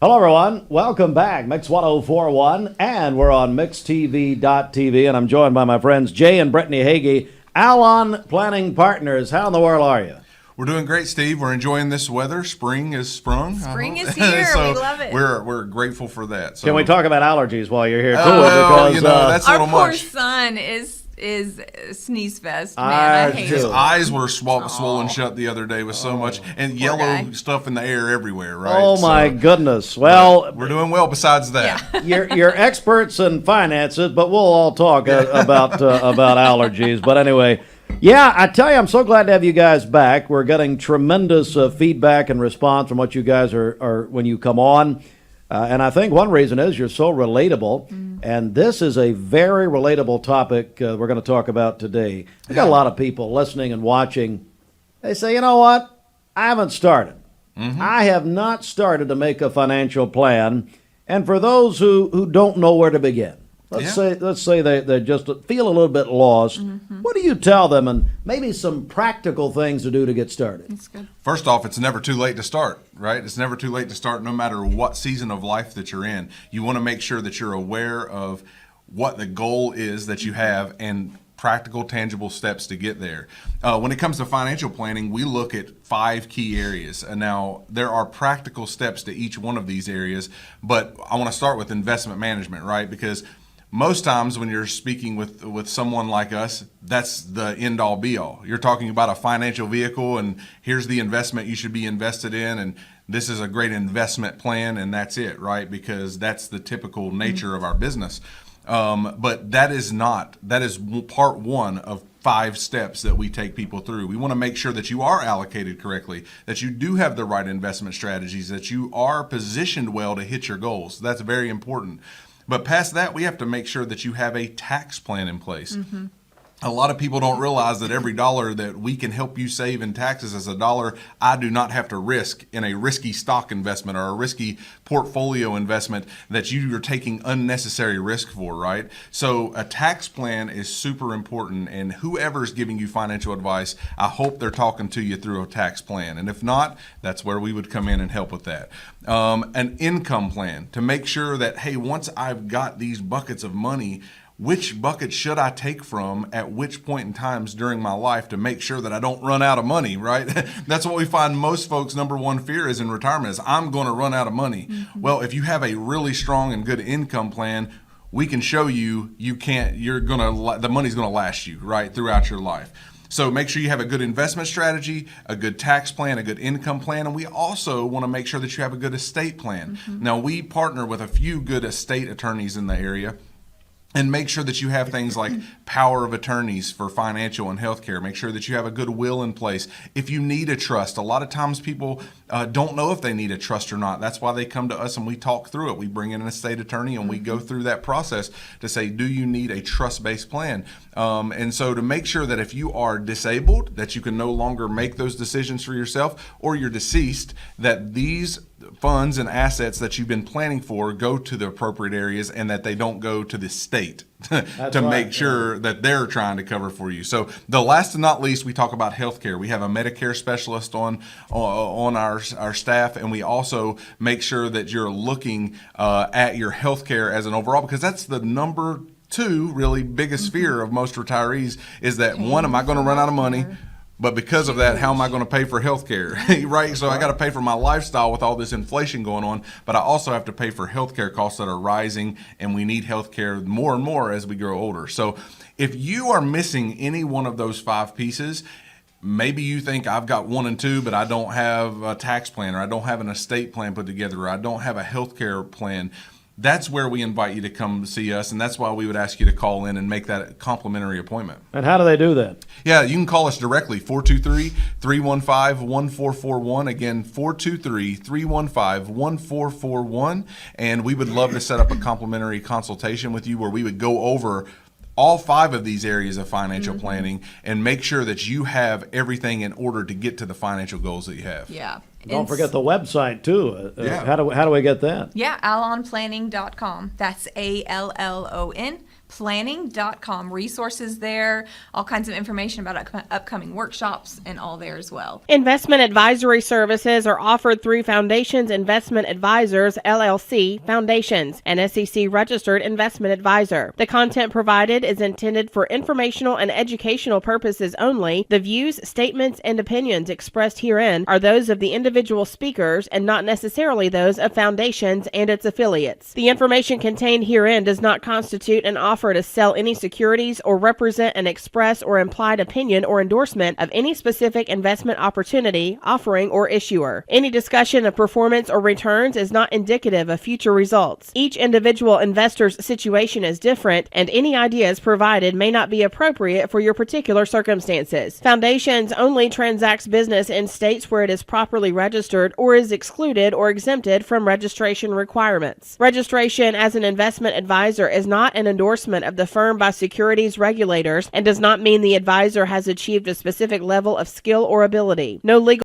Hello, everyone. Welcome back. Mix 1041, and we're on MixTV.tv, and I'm joined by my friends Jay and Brittany Hagee, Allon Planning Partners. How in the world are you? We're doing great, Steve. We're enjoying this weather. Spring is sprung. Spring is here. So we love it. We're grateful for that. So, Can we talk about allergies while you're here, too? Well, that's a Our little poor much. son is sneeze fest. Man, I hate His it. eyes were swollen shut the other day with so much and yellow guy. stuff in the air everywhere, right? Oh, my So, goodness. Well, we're doing well besides that. you're experts in finances, but we'll all talk about allergies. But anyway, yeah, I tell you, I'm so glad to have you guys back. We're getting tremendous feedback and response from what you guys are when you come on. And I think one reason is you're so relatable. And this is a very relatable topic we're going to talk about today. We got a lot of people listening and watching. They say, you know what? I haven't started. I have not started to make a financial plan. And for those who don't know where to begin, let's say they just feel a little bit lost. What do you tell them, and maybe some practical things to do to get started? That's good. First off, it's never too late to start, right? It's never too late to start no matter what season of life that you're in. You want to make sure that you're aware of what the goal is that you have and practical, tangible steps to get there. When it comes to financial planning, we look at 5 key areas. And now, there are practical steps to each one of these areas, but I want to start with investment management, right? Because most times when you're speaking with someone like us, that's the end-all be-all. You're talking about a financial vehicle, and here's the investment you should be invested in, and this is a great investment plan, and that's it, right? Because that's the typical nature of our business. But that is part one of 5 steps that we take people through. We want to make sure that you are allocated correctly, that you do have the right investment strategies, that you are positioned well to hit your goals. That's very important. But past that, we have to make sure that you have a tax plan in place. A lot of people don't realize that every dollar that we can help you save in taxes is a dollar I do not have to risk in a risky stock investment or a risky portfolio investment that you are taking unnecessary risk for, right? So a tax plan is super important, and whoever's giving you financial advice, I hope they're talking to you through a tax plan. And if not, that's where we would come in and help with that. An income plan to make sure that, hey, once I've got these buckets of money, which bucket should I take from at which point in times during my life to make sure that I don't run out of money, right? That's what we find most folks' number one fear is in retirement is I'm going to run out of money. Well, if you have a really strong and good income plan, we can show you the money's going to last you, right, throughout your life. So make sure you have a good investment strategy, a good tax plan, a good income plan, and we also want to make sure that you have a good estate plan. Now, we partner with a few good estate attorneys in the area. And make sure that you have things like power of attorneys for financial and healthcare. Make sure that you have a good will in place. If you need a trust, a lot of times people don't know if they need a trust or not. That's why they come to us and we talk through it. We bring in an estate attorney and we go through that process to say, do you need a trust-based plan? And so to make sure that if you are disabled, that you can no longer make those decisions for yourself, or you're deceased, that these funds and assets that you've been planning for go to the appropriate areas and that they don't go to the state to make sure that they're trying to cover for you. So the last and not least, we talk about healthcare. We have a Medicare specialist on our staff, and we also make sure that you're looking at your healthcare as an overall, because that's the number 2 really biggest fear of most retirees is that, one, am I going to run out of money? But because of that, how am I going to pay for health care, right? So I got to pay for my lifestyle with all this inflation going on, but I also have to pay for health care costs that are rising, and we need health care more and more as we grow older. So if you are missing any one of those 5 pieces, maybe you think I've got 1 and 2, but I don't have a tax plan, or I don't have an estate plan put together, or I don't have a health care plan. That's where we invite you to come see us, and that's why we would ask you to call in and make that complimentary appointment. And how do they do that? Yeah, you can call us directly, 423-315-1441. Again, 423-315-1441. And we would love to set up a complimentary consultation with you where we would go over all 5 of these areas of financial planning and make sure that you have everything in order to get to the financial goals that you have. Yeah. Don't forget the website too. Yeah. How do we get that? Yeah, allonplanning.com. That's ALLON. Planning.com. Resources there, all kinds of information about upcoming workshops and all there as well. Investment advisory services are offered through Foundations Investment Advisors, LLC, Foundations, an SEC-registered investment advisor. The content provided is intended for informational and educational purposes only. The views, statements, and opinions expressed herein are those of the individual speakers and not necessarily those of Foundations and its affiliates. The information contained herein does not constitute an offer to sell any securities or represent an express or implied opinion or endorsement of any specific investment opportunity, offering, or issuer. Any discussion of performance or returns is not indicative of future results. Each individual investor's situation is different, and any ideas provided may not be appropriate for your particular circumstances. Foundations only transacts business in states where it is properly registered or is excluded or exempted from registration requirements. Registration as an investment advisor is not an endorsement of the firm by securities regulators and does not mean the advisor has achieved a specific level of skill or ability. No legal